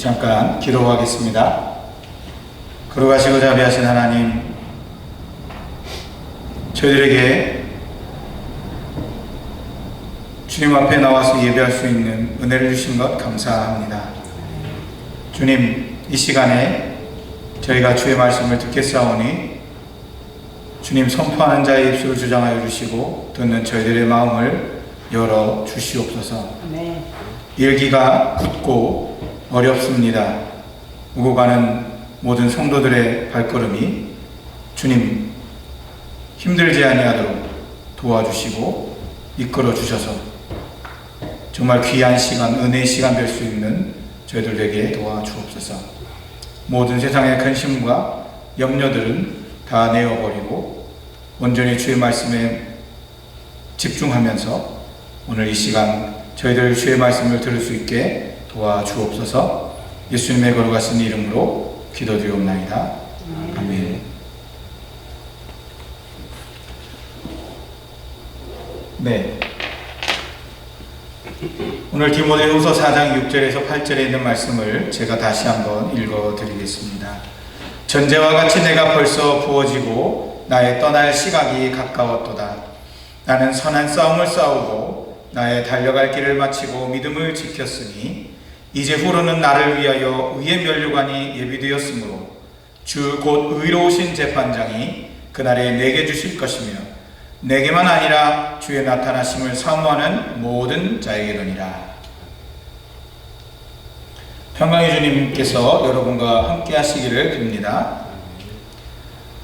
잠깐 기도하겠습니다. 거룩하시고 자비하신 하나님, 저희들에게 주님 앞에 나와서 예배할 수 있는 은혜를 주신 것 감사합니다. 주님, 이 시간에 저희가 주의 말씀을 듣겠사오니 주님, 선포하는 자의 입술을 주장하여 주시고 듣는 저희들의 마음을 열어 주시옵소서. 아멘. 일기가 굳고 어렵습니다. 오고 가는 모든 성도들의 발걸음이 주님 힘들지 아니하도록 도와주시고 이끌어 주셔서 정말 귀한 시간, 은혜의 시간 될 수 있는 저희들에게 도와주옵소서. 모든 세상의 근심과 염려들은 다 내어버리고 온전히 주의 말씀에 집중하면서 오늘 이 시간 저희들 주의 말씀을 들을 수 있게 도와주옵소서. 예수님의 거룩하신 이름으로 기도드리옵나이다. 아멘. 네. 오늘 디모데후서 4장 6절에서 8절에 있는 말씀을 제가 다시 한번 읽어드리겠습니다. 전제와 같이 내가 벌써 부어지고 나의 떠날 시각이 가까웠도다. 나는 선한 싸움을 싸우고 나의 달려갈 길을 마치고 믿음을 지켰으니 이제 후로는 나를 위하여 의의 면류관이 예비되었으므로 주 곧 의로우신 재판장이 그날에 내게 주실 것이며 내게만 아니라 주의 나타나심을 사모하는 모든 자에게로니라. 평강의 주님께서 여러분과 함께 하시기를 빕니다.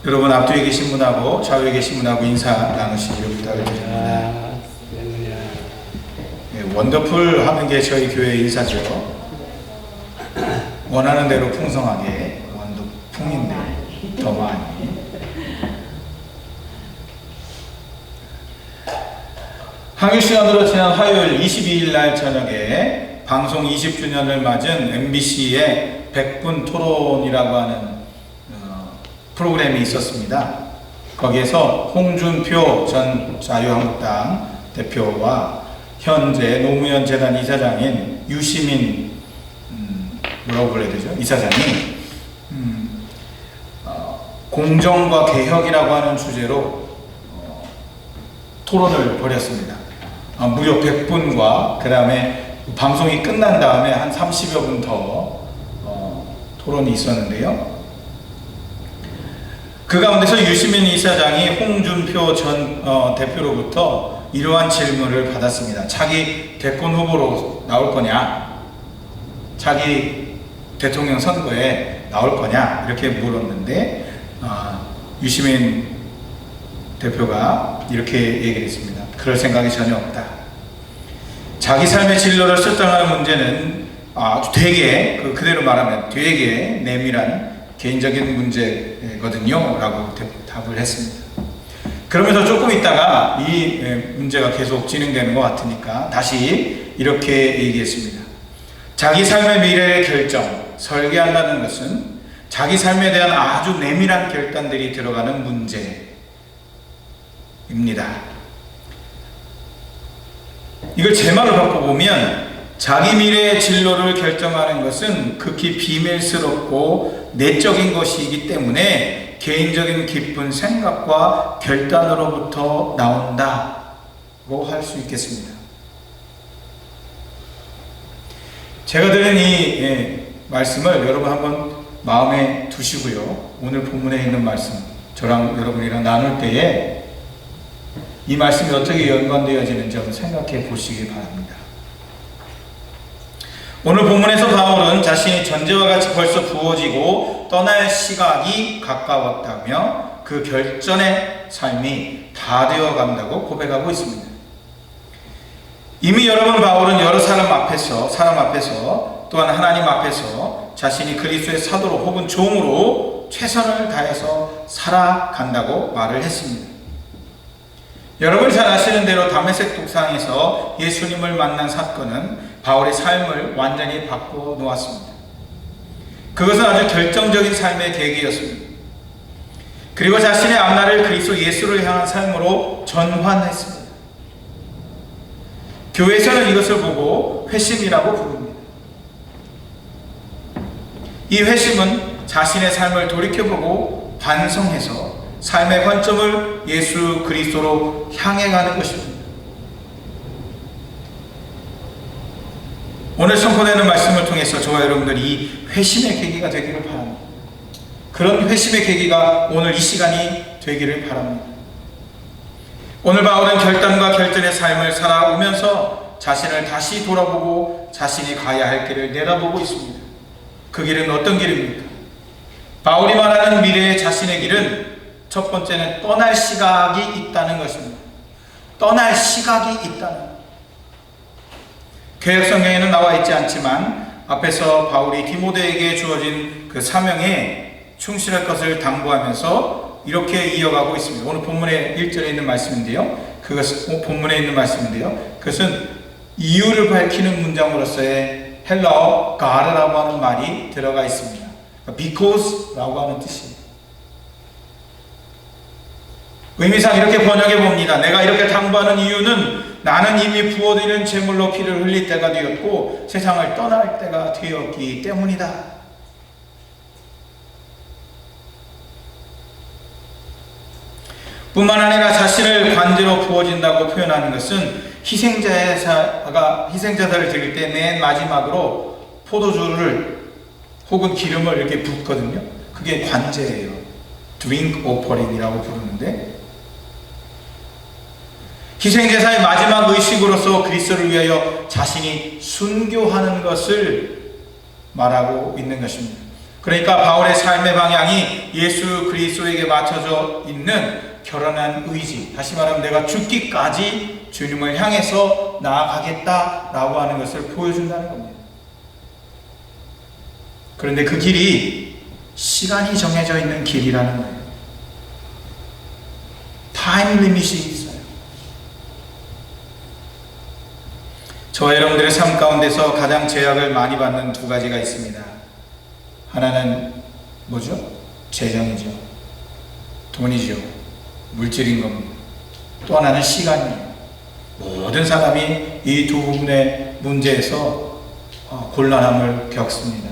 여러분 앞뒤에 계신 분하고 좌우에 계신 분하고 인사 나누시기를 부탁을 드립니다. 네, 원더풀 하는 게 저희 교회 인사죠. 원하는 대로 풍성하게, 원더풍인데 더 많이. 한국 시간으로 지난 화요일 22일 날 저녁에 방송 20주년을 맞은 MBC의 100분 토론이라고 하는 프로그램이 있었습니다. 거기에서 홍준표 전 자유한국당 대표와 현재 노무현 재단 이사장인 유시민 뭐라고 불러야 되죠? 이사장이 공정과 개혁이라고 하는 주제로 토론을 벌였습니다. 무려 100분과 그 다음에 방송이 끝난 다음에 한 30여 분 더 토론이 있었는데요. 그 가운데서 유시민 이사장이 홍준표 전 대표로부터 이러한 질문을 받았습니다. 자기 대권 후보로 나올 거냐? 자기 대통령 선거에 나올 거냐? 이렇게 물었는데 유시민 대표가 이렇게 얘기를 했습니다. 그럴 생각이 전혀 없다. 자기 삶의 진로를 설정하는 문제는 되게 그대로 말하면 되게 내밀한 개인적인 문제거든요 라고 답을 했습니다. 그러면서 조금 있다가 이 문제가 계속 진행되는 것 같으니까 다시 이렇게 얘기했습니다. 자기 삶의 미래의 결정, 설계한다는 것은 자기 삶에 대한 아주 내밀한 결단들이 들어가는 문제입니다. 이걸 제 말로 바꿔보면 자기 미래의 진로를 결정하는 것은 극히 비밀스럽고 내적인 것이기 때문에 개인적인 깊은 생각과 결단으로부터 나온다고 할 수 있겠습니다. 제가 드린 이 말씀을 여러분 한번 마음에 두시고요. 오늘 본문에 있는 말씀 저랑 여러분이랑 나눌 때에 이 말씀이 어떻게 연관되어지는지 한번 생각해 보시기 바랍니다. 오늘 본문에서 바울은 자신이 전제와 같이 벌써 부어지고 떠날 시각이 가까웠다며 그 결전의 삶이 다 되어 간다고 고백하고 있습니다. 이미 여러분 바울은 여러 사람 앞에서 또한 하나님 앞에서 자신이 그리스도의 사도로 혹은 종으로 최선을 다해서 살아간다고 말을 했습니다. 여러분이 잘 아시는 대로 다메섹 독상에서 예수님을 만난 사건은 바울의 삶을 완전히 바꿔 놓았습니다. 그것은 아주 결정적인 삶의 계기였습니다. 그리고 자신의 앞날을 그리스도 예수를 향한 삶으로 전환했습니다. 교회에서는 이것을 보고 회심이라고 부릅니다. 이 회심은 자신의 삶을 돌이켜보고 반성해서 삶의 관점을 예수 그리스도로 향해 가는 것입니다. 오늘 선포되는 말씀을 통해서 저와 여러분들이 이 회심의 계기가 되기를 바랍니다. 그런 회심의 계기가 오늘 이 시간이 되기를 바랍니다. 오늘 바울은 결단과 결전의 삶을 살아오면서 자신을 다시 돌아보고 자신이 가야 할 길을 내다보고 있습니다. 그 길은 어떤 길입니까? 바울이 말하는 미래의 자신의 길은 첫 번째는 떠날 시각이 있다는 것입니다. 떠날 시각이 있다는 것. 개역성경에는 나와 있지 않지만 앞에서 바울이 디모데에게 주어진 그 사명에 충실할 것을 당부하면서 이렇게 이어가고 있습니다. 오늘 본문의 1절에 있는 말씀인데요. 본문에 있는 말씀인데요. 그것은 이유를 밝히는 문장으로서의 헬라어 가르라고 하는 말이 들어가 있습니다. Because라고 하는 뜻입니다. 의미상 이렇게 번역해 봅니다. 내가 이렇게 당부하는 이유는 나는 이미 부어드리는 제물로 피를 흘릴 때가 되었고 세상을 떠날 때가 되었기 때문이다. 뿐만 아니라 자신을 관대로 부어진다고 표현하는 것은 희생자들을 드릴 때 맨 마지막으로 포도주를 혹은 기름을 이렇게 붓거든요. 그게 관제예요. drink offering이라고 부르는데, 희생제사의 마지막 의식으로서 그리스도를 위하여 자신이 순교하는 것을 말하고 있는 것입니다. 그러니까 바울의 삶의 방향이 예수 그리스도에게 맞춰져 있는 결연한 의지, 다시 말하면 내가 죽기까지 주님을 향해서 나아가겠다라고 하는 것을 보여준다는 겁니다. 그런데 그 길이 시간이 정해져 있는 길이라는 거예요. 타임 리밋이 있어요. 저와 여러분들의 삶 가운데서 가장 제약을 많이 받는 두 가지가 있습니다. 하나는 뭐죠? 재정이죠. 돈이죠. 물질인 겁니다. 또 하나는 시간이에요. 모든 사람이 이 두 부분의 문제에서 곤란함을 겪습니다.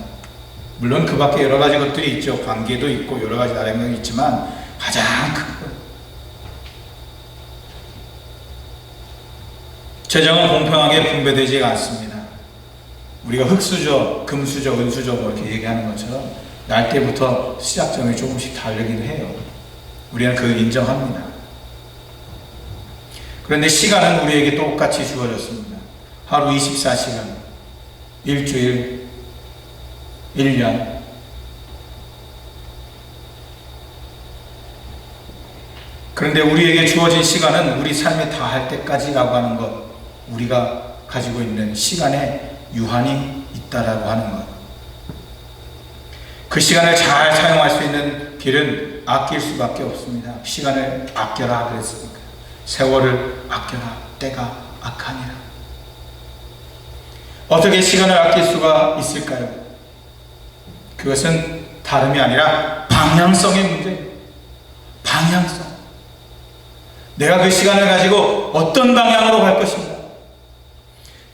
물론 그 밖에 여러 가지 것들이 있죠. 관계도 있고 여러 가지 나름이 있지만 가장 큰 것, 재정은 공평하게 분배되지 않습니다. 우리가 흙수저, 금수저, 은수저 뭐 이렇게 얘기하는 것처럼 날 때부터 시작점이 조금씩 다르긴 해요. 우리는 그걸 인정합니다. 그런데 시간은 우리에게 똑같이 주어졌습니다. 하루 24시간, 일주일, 1년. 그런데 우리에게 주어진 시간은 우리 삶에 다할 때까지라고 하는 것, 우리가 가지고 있는 시간에 유한이 있다라고 하는 것. 그 시간을 잘 사용할 수 있는 길은 아낄 수밖에 없습니다. 시간을 아껴라 그랬으니까. 세월을 아껴라, 때가 악하니라. 어떻게 시간을 아낄 수가 있을까요? 그것은 다름이 아니라 방향성의 문제입니다. 방향성. 내가 그 시간을 가지고 어떤 방향으로 갈 것인가?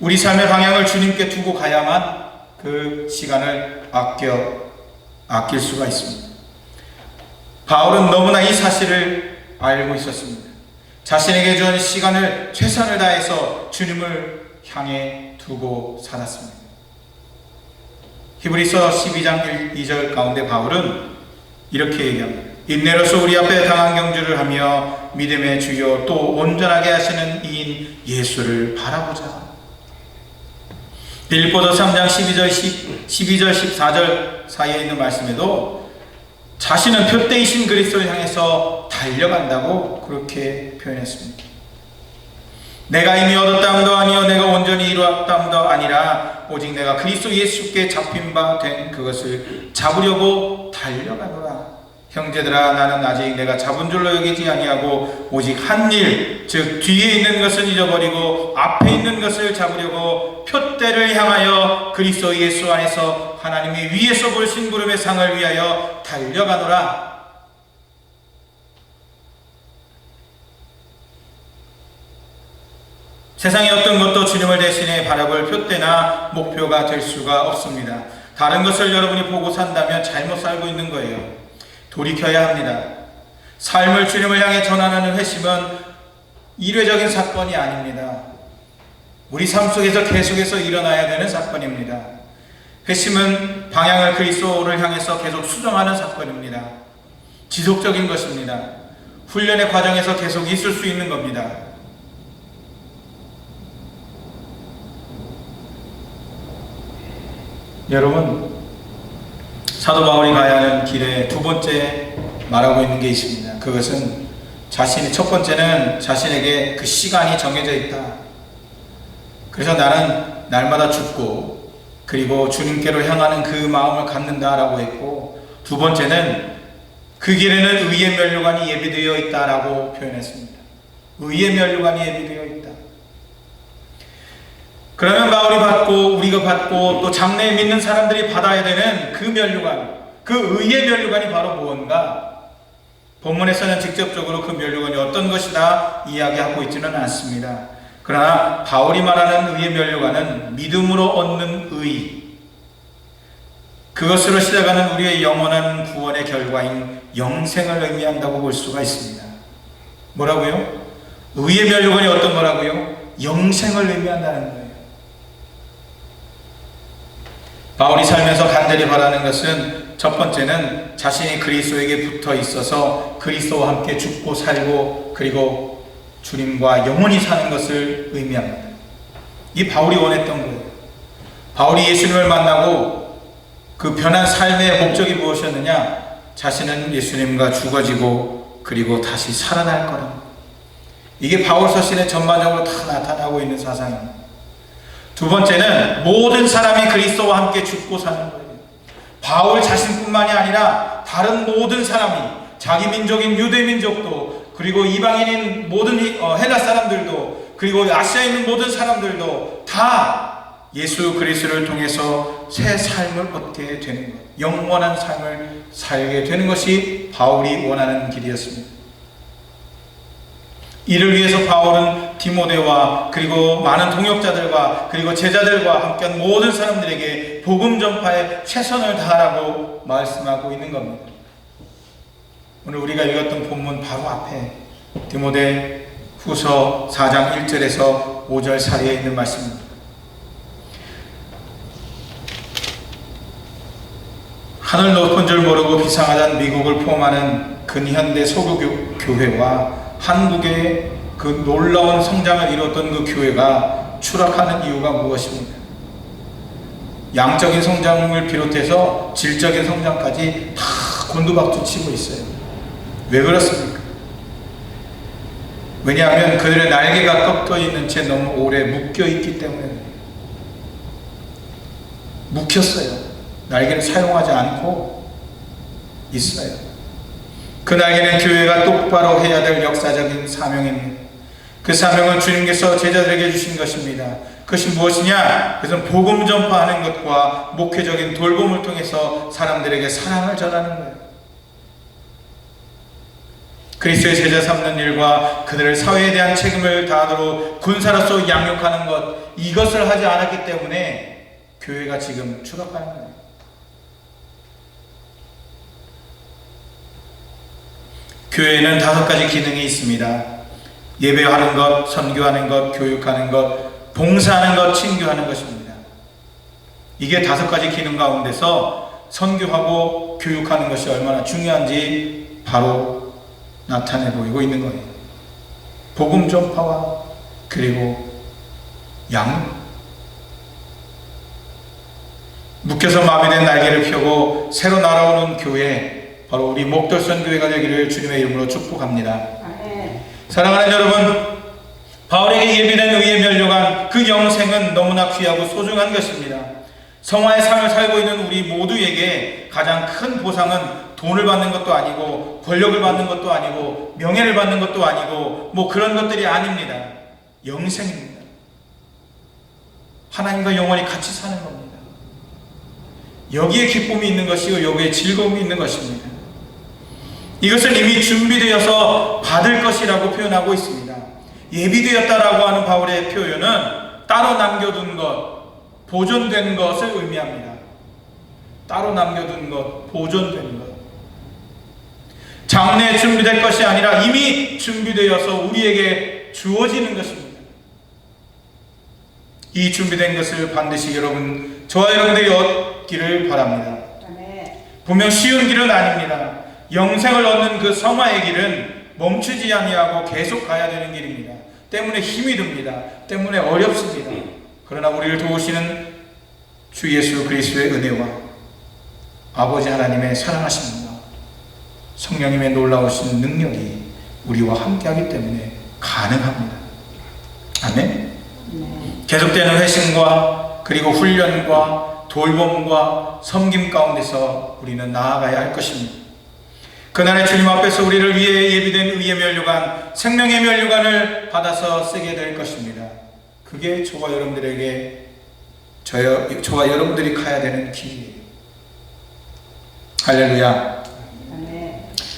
우리 삶의 방향을 주님께 두고 가야만 그 시간을 아낄 수가 있습니다. 바울은 너무나 이 사실을 알고 있었습니다. 자신에게 주어진 시간을 최선을 다해서 주님을 향해 두고 살았습니다. 히브리서 12장 2절 가운데 바울은 이렇게 얘기합니다. 인내로서 우리 앞에 강한 경주를 하며 믿음의 주요 또 온전하게 하시는 이인 예수를 바라보자. 빌립보서 3장 12절 14절 사이에 있는 말씀에도 자신은 표대이신 그리스도를 향해서 달려간다고 그렇게 표현했습니다. 내가 이미 얻었다함도 아니요 내가 온전히 이루었다함도 아니라 오직 내가 그리스도 예수께 잡힌 바 된 그것을 잡으려고 달려가노라. 형제들아 나는 아직 내가 잡은 줄로 여기지 아니하고 오직 한 일, 즉 뒤에 있는 것은 잊어버리고 앞에 있는 것을 잡으려고 표대를 향하여 그리스도 예수 안에서 하나님이 위에서 보신 부름의 상을 위하여 달려가노라. 세상의 어떤 것도 주님을 대신해 바라볼 표대나 목표가 될 수가 없습니다. 다른 것을 여러분이 보고 산다면 잘못 살고 있는 거예요. 돌이켜야 합니다. 삶을 주님을 향해 전환하는 회심은 일회적인 사건이 아닙니다. 우리 삶 속에서 계속해서 일어나야 되는 사건입니다. 회심은 방향을 그리스도를 향해서 계속 수정하는 사건입니다. 지속적인 것입니다. 훈련의 과정에서 계속 있을 수 있는 겁니다. 여러분, 사도 바울이 가야 하는 길에 두 번째 말하고 있는 게 있습니다. 그것은 첫 번째는 자신에게 그 시간이 정해져 있다. 그래서 나는 날마다 죽고 그리고 주님께로 향하는 그 마음을 갖는다라고 했고, 두 번째는 그 길에는 의의 면류관이 예비되어 있다라고 표현했습니다. 의의 면류관이 예비되어 있다. 그러면 바울이 받고 우리가 받고 또 장래에 믿는 사람들이 받아야 되는 그 면류관, 그 의의 면류관이 바로 무언가? 본문에서는 직접적으로 그 면류관이 어떤 것이다 이야기하고 있지는 않습니다. 그러나 바울이 말하는 의의 면류관은 믿음으로 얻는 의, 그것으로 시작하는 우리의 영원한 구원의 결과인 영생을 의미한다고 볼 수가 있습니다. 뭐라고요? 의의 면류관이 어떤 거라고요? 영생을 의미한다는 거예요. 바울이 살면서 간절히 바라는 것은 첫 번째는 자신이 그리스도에게 붙어 있어서 그리스도와 함께 죽고 살고 그리고 주님과 영원히 사는 것을 의미합니다. 이 바울이 원했던 거예요. 바울이 예수님을 만나고 그 변한 삶의 목적이 무엇이었느냐? 자신은 예수님과 죽어지고 그리고 다시 살아날 거랍니다. 이게 바울 서신에 전반적으로 다 나타나고 있는 사상입니다. 두 번째는 모든 사람이 그리스도와 함께 죽고 사는 거예요. 바울 자신뿐만이 아니라 다른 모든 사람이, 자기 민족인 유대 민족도, 그리고 이방인인 모든 헬라 사람들도, 그리고 아시아에 있는 모든 사람들도 다 예수 그리스도를 통해서 새 삶을 얻게 되는 것, 영원한 삶을 살게 되는 것이 바울이 원하는 길이었습니다. 이를 위해서 바울은 디모데와 그리고 많은 동역자들과 그리고 제자들과 함께한 모든 사람들에게 복음 전파에 최선을 다하라고 말씀하고 있는 겁니다. 오늘 우리가 읽었던 본문 바로 앞에 디모데 후서 4장 1절에서 5절 사이에 있는 말씀입니다. 하늘 높은 줄 모르고 비상하던 미국을 포함하는 근현대 소교 교회와 한국의 그 놀라운 성장을 이뤘던 그 교회가 추락하는 이유가 무엇입니까? 양적인 성장을 비롯해서 질적인 성장까지 다 곤두박질 치고 있어요. 왜 그렇습니까? 왜냐하면 그들의 날개가 꺾여 있는 채 너무 오래 묶여 있기 때문에 묵혔어요. 날개를 사용하지 않고 있어요. 그 날개는 교회가 똑바로 해야 될 역사적인 사명입니다. 그 사명은 주님께서 제자들에게 주신 것입니다. 그것이 무엇이냐? 그것은 복음 전파하는 것과 목회적인 돌봄을 통해서 사람들에게 사랑을 전하는 거예요. 그리스도의 제자 삼는 일과 그들의 사회에 대한 책임을 다하도록 군사로서 양육하는 것, 이것을 하지 않았기 때문에 교회가 지금 추락하는 거예요. 교회에는 5가지 기능이 있습니다. 예배하는 것, 선교하는 것, 교육하는 것, 봉사하는 것, 친교하는 것입니다. 이게 5가지 기능 가운데서 선교하고 교육하는 것이 얼마나 중요한지 바로 나타내 보이고 있는 거예요. 복음 전파와 그리고 양육. 묶여서 마비된 날개를 펴고 새로 날아오는 교회, 바로 우리 목돌선 교회가 되기를 주님의 이름으로 축복합니다. 사랑하는 여러분, 바울에게 예비된 의의 면류관, 그 영생은 너무나 귀하고 소중한 것입니다. 성화의 삶을 살고 있는 우리 모두에게 가장 큰 보상은 돈을 받는 것도 아니고 권력을 받는 것도 아니고 명예를 받는 것도 아니고 뭐 그런 것들이 아닙니다. 영생입니다. 하나님과 영원히 같이 사는 겁니다. 여기에 기쁨이 있는 것이고 여기에 즐거움이 있는 것입니다. 이것을 이미 준비되어서 받을 것이라고 표현하고 있습니다. 예비되었다라고 하는 바울의 표현은 따로 남겨둔 것, 보존된 것을 의미합니다. 따로 남겨둔 것, 보존된 것, 장래에 준비될 것이 아니라 이미 준비되어서 우리에게 주어지는 것입니다. 이 준비된 것을 반드시 여러분, 저와 여러분들이 얻기를 바랍니다. 분명 쉬운 길은 아닙니다. 영생을 얻는 그 성화의 길은 멈추지 아니하고 계속 가야 되는 길입니다. 때문에 힘이 듭니다. 때문에 어렵습니다. 그러나 우리를 도우시는 주 예수 그리스도의 은혜와 아버지 하나님의 사랑하심과 성령님의 놀라우신 능력이 우리와 함께하기 때문에 가능합니다. 아멘. 계속되는 회심과 그리고 훈련과 돌봄과 섬김 가운데서 우리는 나아가야 할 것입니다. 그날의 주님 앞에서 우리를 위해 예비된 의의 면류관, 생명의 면류관을 받아서 쓰게 될 것입니다. 그게 저와 여러분들에게, 저와 여러분들이 가야 되는 길이에요. 할렐루야.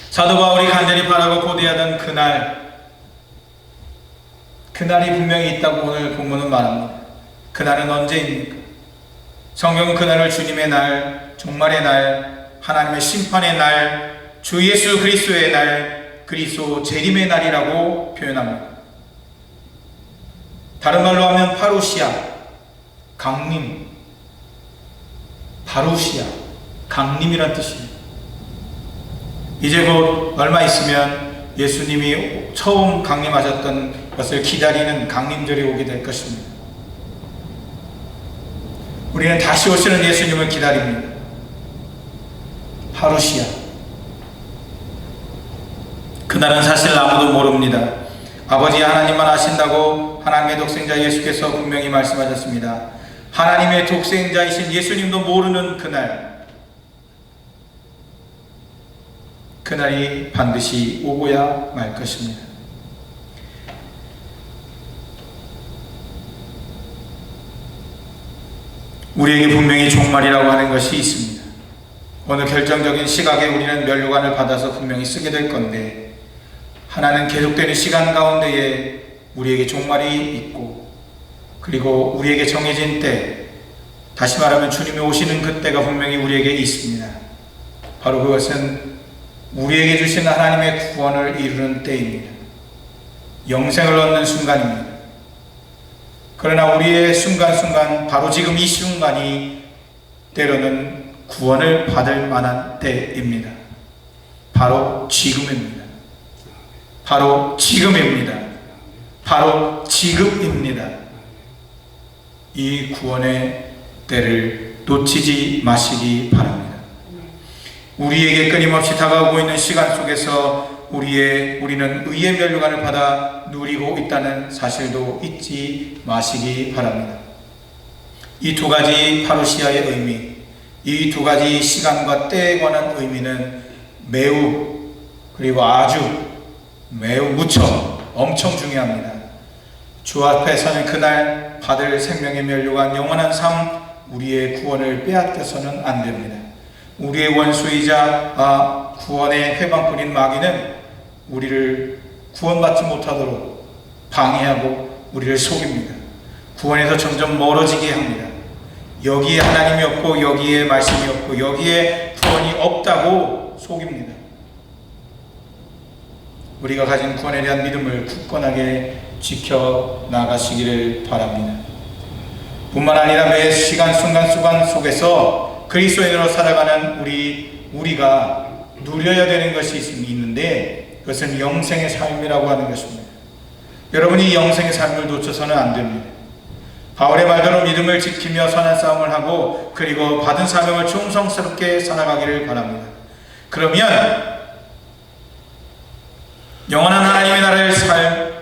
사도 바울이 간절히 바라고 고대하던 그날이 분명히 있다고 오늘 본문은 말합니다. 그날은 언제입니까? 성경은 그날을 주님의 날, 종말의 날, 하나님의 심판의 날, 주 예수 그리스도의 날, 그리스도 재림의 날이라고 표현합니다. 다른 말로 하면 파루시아, 강림, 파루시아, 강림이란 뜻입니다. 이제 곧 얼마 있으면 예수님이 처음 강림하셨던 것을 기다리는 강림절이 오게 될 것입니다. 우리는 다시 오시는 예수님을 기다립니다. 파루시아. 그날은 사실 아무도 모릅니다. 아버지 하나님만 아신다고 하나님의 독생자 예수께서 분명히 말씀하셨습니다. 하나님의 독생자이신 예수님도 모르는 그날이 반드시 오고야 말 것입니다. 우리에게 분명히 종말이라고 하는 것이 있습니다. 어느 결정적인 시각에 우리는 면류관을 받아서 분명히 쓰게 될 건데, 하나는 계속되는 시간 가운데에 우리에게 종말이 있고, 그리고 우리에게 정해진 때, 다시 말하면 주님이 오시는 그때가 분명히 우리에게 있습니다. 바로 그것은 우리에게 주신 하나님의 구원을 이루는 때입니다. 영생을 얻는 순간입니다. 그러나 우리의 순간순간, 바로 지금 이 순간이 때로는 구원을 받을 만한 때입니다. 바로 지금입니다. 바로 지금입니다. 바로 지금입니다. 이 구원의 때를 놓치지 마시기 바랍니다. 우리에게 끊임없이 다가오고 있는 시간 속에서 우리는 의의 면류관을 받아 누리고 있다는 사실도 잊지 마시기 바랍니다. 이 두 가지 파루시아의 의미, 이 두 가지 시간과 때에 관한 의미는 그리고 아주 매우 무척 엄청 중요합니다. 주 앞에 서는 그날 받을 생명의 면류관, 영원한 삶, 우리의 구원을 빼앗겨서는 안 됩니다. 우리의 원수이자 구원의 회방꾼인 마귀는 우리를 구원받지 못하도록 방해하고 우리를 속입니다. 구원에서 점점 멀어지게 합니다. 여기에 하나님이 없고, 여기에 말씀이 없고, 여기에 구원이 없다고 속입니다. 우리가 가진 구원에 대한 믿음을 굳건하게 지켜나가시기를 바랍니다. 뿐만 아니라 매 시간 순간 속에서 그리스도인으로 살아가는 우리가 누려야 되는 것이 있는데, 그것은 영생의 삶이라고 하는 것입니다. 여러분이 영생의 삶을 놓쳐서는 안 됩니다. 바울의 말대로 믿음을 지키며 선한 싸움을 하고, 그리고 받은 사명을 충성스럽게 살아가기를 바랍니다. 그러면 영원한 하나님의 나라의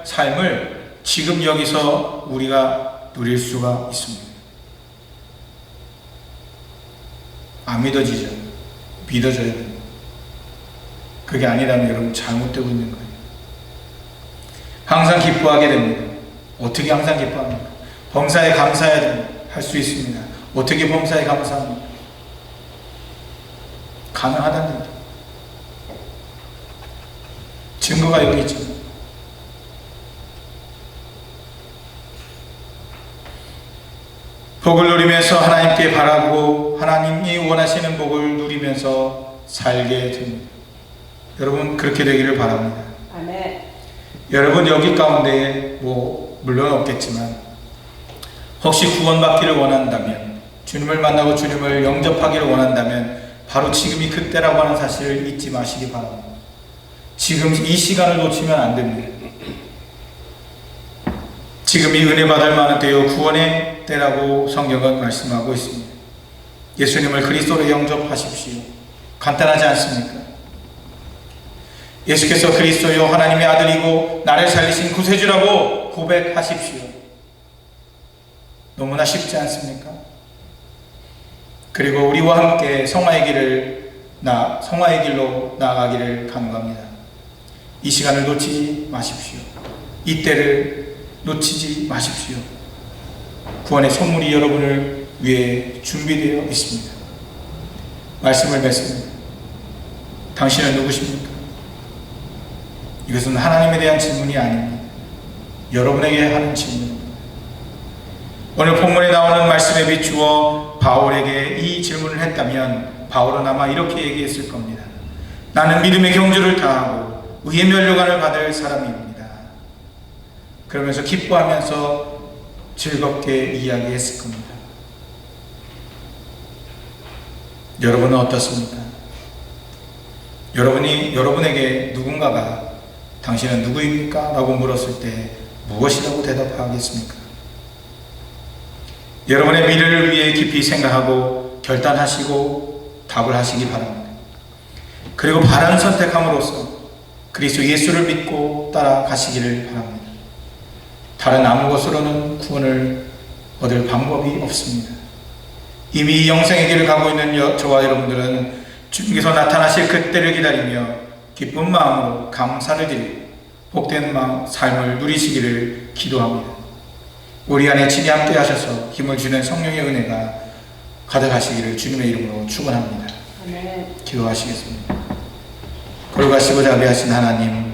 삶을 지금 여기서 우리가 누릴 수가 있습니다. 안 믿어지죠? 믿어져야 됩니다. 그게 아니라면 여러분 잘못되고 있는 거예요. 항상 기뻐하게 됩니다. 어떻게 항상 기뻐합니까? 범사에 감사해야 할 수 있습니다. 어떻게 범사에 감사합니까? 가능하다는 증거가 여기 있죠. 복을 누리면서 하나님께 바라고 하나님이 원하시는 복을 누리면서 살게 됩니다. 여러분 그렇게 되기를 바랍니다. 아멘. 여러분 여기 가운데 물론 없겠지만 혹시 구원받기를 원한다면, 주님을 만나고 주님을 영접하기를 원한다면 바로 지금이 그때라고 하는 사실을 잊지 마시기 바랍니다. 지금 이 시간을 놓치면 안 됩니다. 지금이 은혜 받을 만한 때요 구원의 때라고 성경은 말씀하고 있습니다. 예수님을 그리스도로 영접하십시오. 간단하지 않습니까? 예수께서 그리스도요 하나님의 아들이고 나를 살리신 구세주라고 고백하십시오. 너무나 쉽지 않습니까? 그리고 우리와 함께 성화의 길로 나아가기를 간구합니다. 이 시간을 놓치지 마십시오. 이 때를 놓치지 마십시오. 구원의 선물이 여러분을 위해 준비되어 있습니다. 말씀을 맺습니다. 당신은 누구십니까? 이것은 하나님에 대한 질문이 아닙니다. 여러분에게 하는 질문입니다. 오늘 본문에 나오는 말씀에 비추어 바울에게 이 질문을 했다면 바울은 아마 이렇게 얘기했을 겁니다. 나는 믿음의 경주를 다하고 의의 면류관을 받을 사람입니다. 그러면서 기뻐하면서 즐겁게 이야기했을 겁니다. 여러분은 어떻습니까? 여러분에게 누군가가 당신은 누구입니까? 라고 물었을 때 무엇이라고 대답하겠습니까? 여러분의 미래를 위해 깊이 생각하고 결단하시고 답을 하시기 바랍니다. 그리고 바른 선택함으로써 그리스도 예수를 믿고 따라가시기를 바랍니다. 다른 아무 것으로는 구원을 얻을 방법이 없습니다. 이미 영생의 길을 가고 있는 저와 여러분들은 주님께서 나타나실 그때를 기다리며 기쁜 마음으로 감사를 드리고 복된 삶을 누리시기를 기도합니다. 우리 안에 친히 함께 하셔서 힘을 주는 성령의 은혜가 가득하시기를 주님의 이름으로 축원합니다. 기도하시겠습니다. 걸어가시고 자비하신 하나님,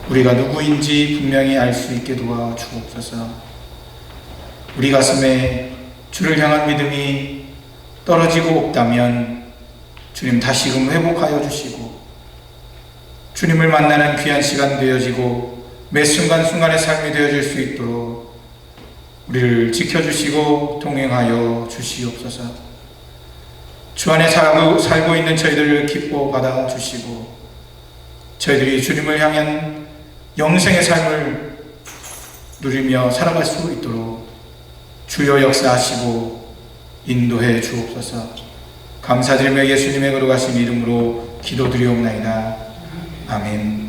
우리가 누구인지 분명히 알 수 있게 도와주옵소서. 우리 가슴에 주를 향한 믿음이 떨어지고 없다면 주님 다시금 회복하여 주시고 주님을 만나는 귀한 시간 되어지고 매 순간순간의 삶이 되어질 수 있도록 우리를 지켜주시고 동행하여 주시옵소서. 주 안에 살고 있는 저희들을 기뻐 받아주시고 저희들이 주님을 향한 영생의 삶을 누리며 살아갈 수 있도록 주여 역사하시고 인도해 주옵소서. 감사드리며 예수님의 거룩하신 이름으로 기도드리옵나이다. 아멘.